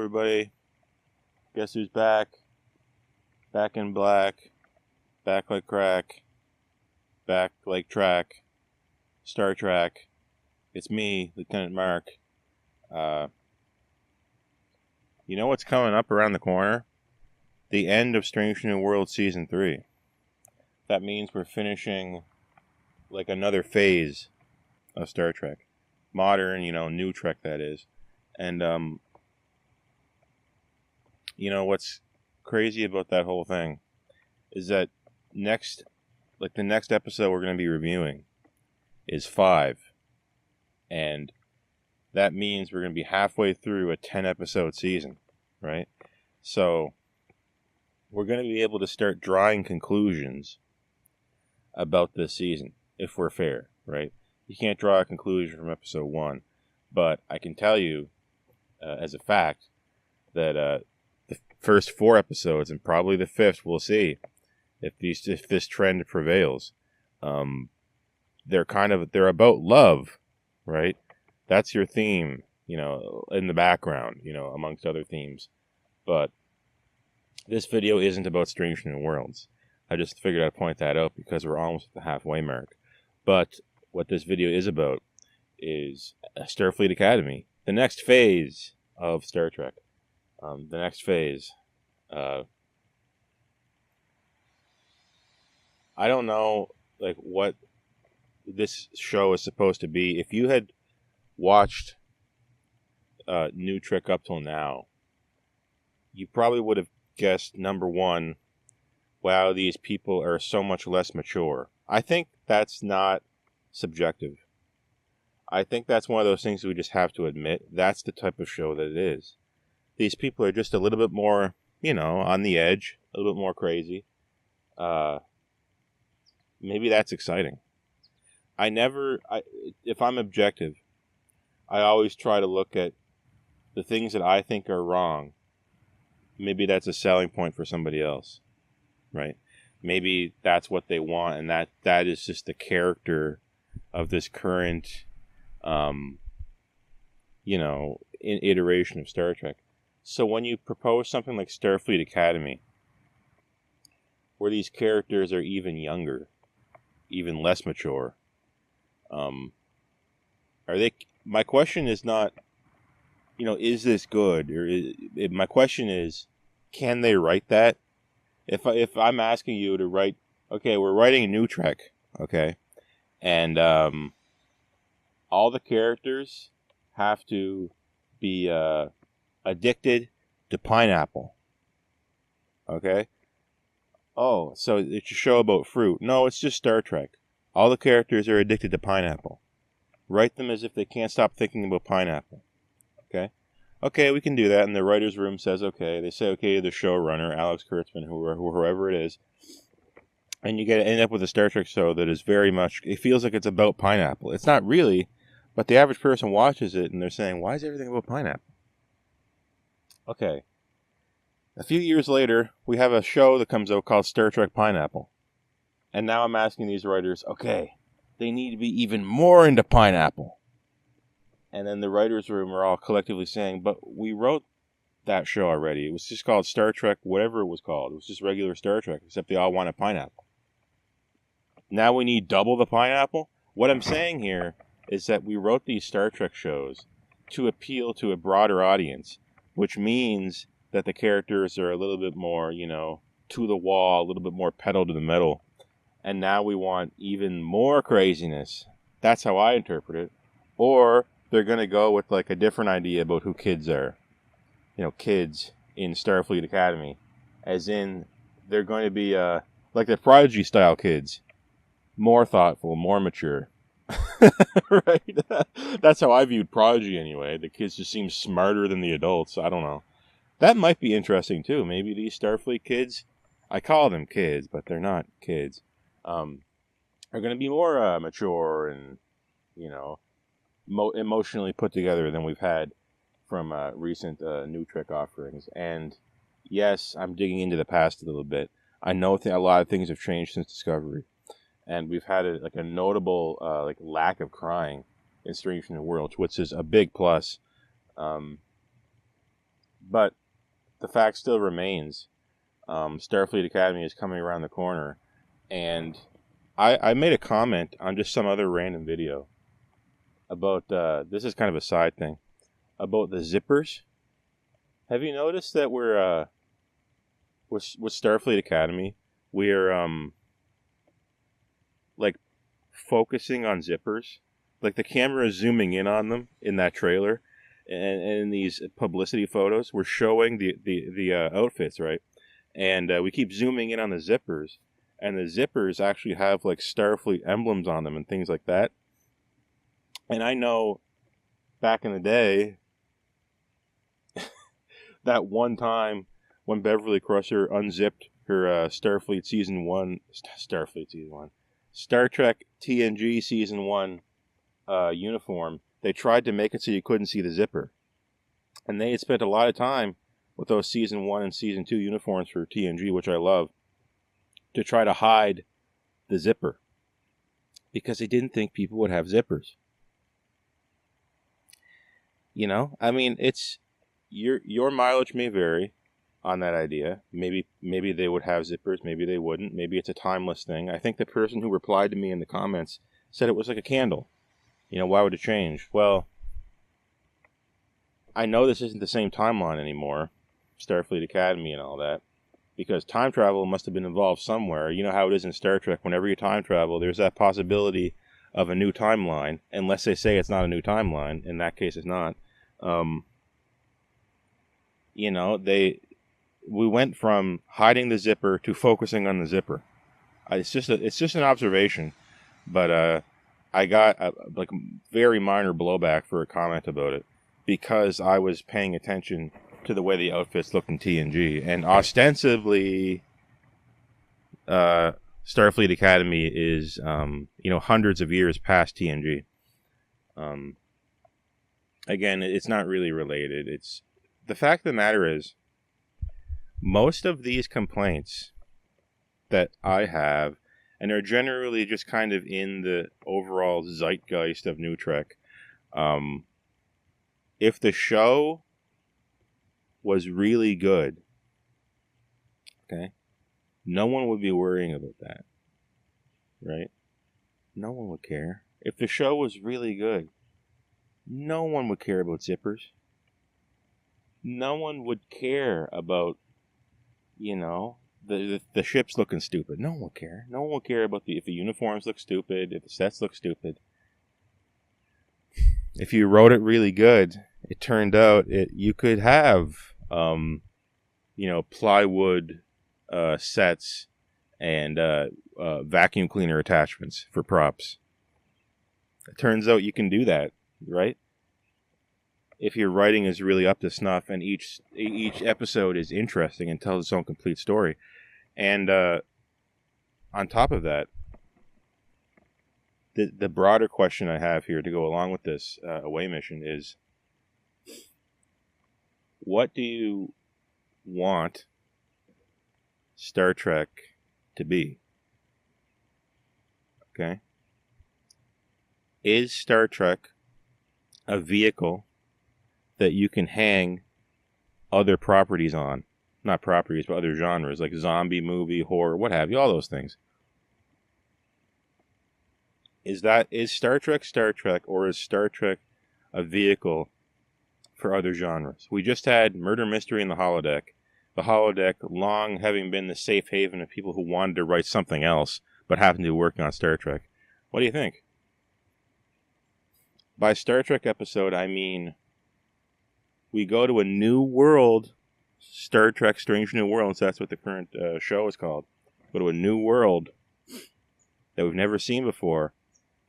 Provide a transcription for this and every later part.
everybody? Guess who's back? Back in black. Back like crack. Back like track. Star Trek. It's me, Lieutenant Mark. You know what's coming up around the corner? The end of Strange New World Season 3. That means we're finishing like another phase of Star Trek. Modern, new Trek that is. And, what's crazy about that whole thing is that the next episode we're going to be reviewing is 5. And that means we're going to be halfway through a 10-episode season, right? So we're going to be able to start drawing conclusions about this season, if we're fair, right? You can't draw a conclusion from episode 1, but I can tell you, as a fact, that the first 4 episodes, and probably the 5th, we'll see if this trend prevails. They're about love, right? That's your theme, in the background, amongst other themes. But this video isn't about Strange New Worlds. I just figured I'd point that out because we're almost at the halfway mark. But what this video is about is Starfleet Academy, the next phase of Star Trek. The next phase. I don't know, what this show is supposed to be. If you had watched New Trek up till now, you probably would have guessed, number one, wow, these people are so much less mature. I think that's not subjective. I think that's one of those things we just have to admit. That's the type of show that it is. These people are just a little bit more, on the edge, a little bit more crazy. Maybe that's exciting. If I'm objective, I always try to look at the things that I think are wrong. Maybe that's a selling point for somebody else, right? Maybe that's what they want, and that is just the character of this current, iteration of Star Trek. So when you propose something like Starfleet Academy, where these characters are even younger, even less mature, my question is not, is this good? My question is, can they write that? If I'm asking you to write, okay, we're writing a new Trek, okay, and all the characters have to be addicted to pineapple, okay? Oh, so it's a show about fruit. No, it's just Star Trek. All the characters are addicted to pineapple. Write them as if they can't stop thinking about pineapple. Okay? Okay, we can do that. And the writer's room says okay. They say okay to the showrunner, Alex Kurtzman, whoever it is. And you end up with a Star Trek show that is very much, it feels like it's about pineapple. It's not really, but the average person watches it and they're saying, why is everything about pineapple? Okay. A few years later, we have a show that comes out called Star Trek Pineapple. And now I'm asking these writers, okay, they need to be even more into pineapple. And then the writers' room are all collectively saying, but we wrote that show already. It was just called Star Trek, whatever it was called. It was just regular Star Trek, except they all wanted pineapple. Now we need double the pineapple? What I'm saying here is that we wrote these Star Trek shows to appeal to a broader audience, which means that the characters are a little bit more, to the wall, a little bit more pedal to the metal. And now we want even more craziness. That's how I interpret it. Or they're going to go with a different idea about who kids are. Kids in Starfleet Academy. As in, they're going to be like the Prodigy style kids. More thoughtful, more mature. Right? That's how I viewed Prodigy anyway. The kids just seem smarter than the adults. I don't know. That might be interesting too. Maybe these Starfleet kids, I call them kids, but they're not kids, are going to be more mature and, emotionally put together than we've had from recent New Trek offerings. And yes, I'm digging into the past a little bit. I know a lot of things have changed since Discovery. And we've had a notable lack of crying in Strange New Worlds, which is a big plus. But But the fact still remains, Starfleet Academy is coming around the corner, and I made a comment on just some other random video about, this is kind of a side thing, about the zippers. Have you noticed that we're, with Starfleet Academy, we're, like, focusing on zippers? Like, the camera is zooming in on them in that trailer, and in these publicity photos, we're showing the outfits, right? And we keep zooming in on the zippers, and the zippers actually have, like, Starfleet emblems on them and things like that. And I know back in the day, that one time when Beverly Crusher unzipped her Star Trek TNG Season 1 uniform, they tried to make it so you couldn't see the zipper. And they had spent a lot of time with those Season 1 and Season 2 uniforms for TNG, which I love, to try to hide the zipper. Because they didn't think people would have zippers. You know? I mean, it's... Your mileage may vary on that idea. Maybe they would have zippers, maybe they wouldn't. Maybe it's a timeless thing. I think the person who replied to me in the comments said it was like a candle. You know, why would it change? Well, I know this isn't the same timeline anymore, Starfleet Academy and all that, because time travel must have been involved somewhere. You know how it is in Star Trek. Whenever you time travel, there's that possibility of a new timeline, unless they say it's not a new timeline. In that case, it's not. You know, we went from hiding the zipper to focusing on the zipper. It's just an observation, but I got like very minor blowback for a comment about it because I was paying attention to the way the outfits looked in TNG, and ostensibly, Starfleet Academy is hundreds of years past TNG. Again, it's not really related. It's the fact of the matter is, most of these complaints that I have, and are generally just kind of in the overall zeitgeist of New Trek, if the show was really good, okay, no one would be worrying about that, right? No one would care. If the show was really good, no one would care about zippers. No one would care about, the ships looking stupid. No one would care. No one would care about if the uniforms look stupid, if the sets look stupid. If you wrote it really good, it turned out you could have, plywood sets and vacuum cleaner attachments for props. It turns out you can do that, right? If your writing is really up to snuff and each episode is interesting and tells its own complete story. And on top of that, the broader question I have here to go along with this away mission is, what do you want Star Trek to be? Okay? Is Star Trek a vehicle that you can hang other properties on? Not properties, but other genres, like zombie movie, horror, what have you, all those things. Is Star Trek, or is Star Trek a vehicle for other genres? We just had Murder Mystery in the Holodeck. The Holodeck long having been the safe haven of people who wanted to write something else, but happened to be working on Star Trek. What do you think? By Star Trek episode, I mean we go to a new world, Star Trek Strange New Worlds, that's what the current show is called. Go to a new world that we've never seen before,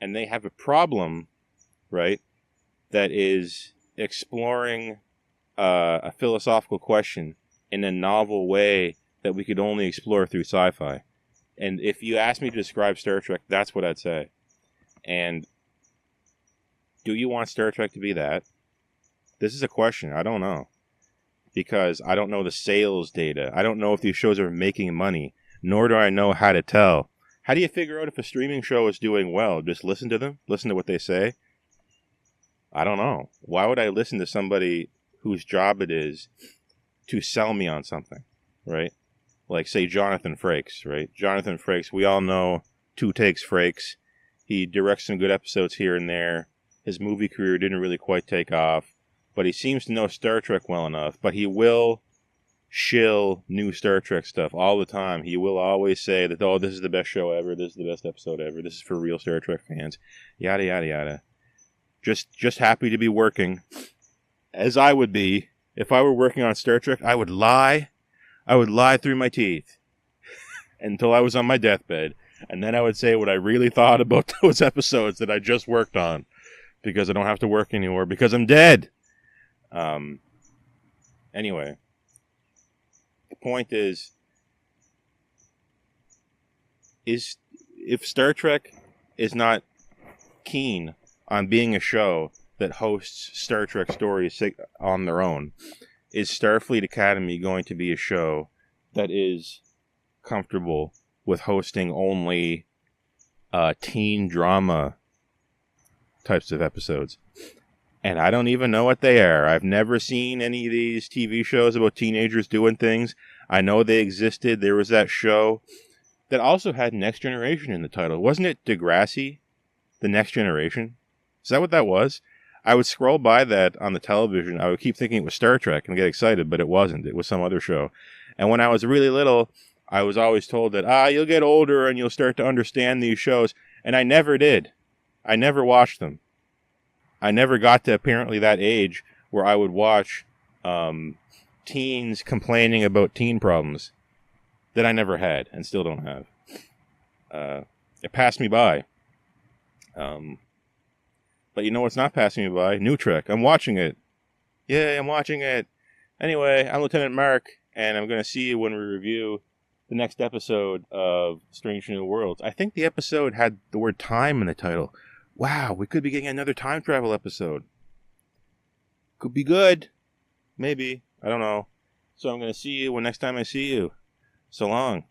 and they have a problem, right, that is exploring a philosophical question in a novel way that we could only explore through sci-fi. And if you ask me to describe Star Trek, that's what I'd say. And do you want Star Trek to be that? This is a question. I don't know. Because I don't know the sales data. I don't know if these shows are making money. Nor do I know how to tell. How do you figure out if a streaming show is doing well? Just listen to them? Listen to what they say? I don't know. Why would I listen to somebody whose job it is to sell me on something, right? Like, say, Jonathan Frakes, right? Jonathan Frakes, we all know Two Takes Frakes. He directs some good episodes here and there. His movie career didn't really quite take off, but he seems to know Star Trek well enough. But he will shill new Star Trek stuff all the time. He will always say that, oh, this is the best show ever, this is the best episode ever, this is for real Star Trek fans, yada, yada, yada. Just happy to be working, as I would be. If I were working on Star Trek, I would lie through my teeth until I was on my deathbed, and then I would say what I really thought about those episodes that I just worked on, because I don't have to work anymore, because I'm dead. Anyway, the point is if Star Trek is not keen on being a show that hosts Star Trek stories on their own, is Starfleet Academy going to be a show that is comfortable with hosting only teen drama types of episodes? And I don't even know what they are. I've never seen any of these TV shows about teenagers doing things. I know they existed. There was that show that also had Next Generation in the title. Wasn't it Degrassi? The Next Generation? Is that what that was? I would scroll by that on the television. I would keep thinking it was Star Trek and get excited, but it wasn't. It was some other show. And when I was really little, I was always told that, you'll get older and you'll start to understand these shows. And I never did. I never watched them. I never got to apparently that age where I would watch teens complaining about teen problems that I never had and still don't have. It passed me by. But you know what's not passing me by? New Trek. I'm watching it. Yay, I'm watching it. Anyway, I'm Lieutenant Mark, and I'm going to see you when we review the next episode of Strange New Worlds. I think the episode had the word time in the title. Wow, we could be getting another time travel episode. Could be good. Maybe. I don't know. So I'm going to see you when next time I see you. So long.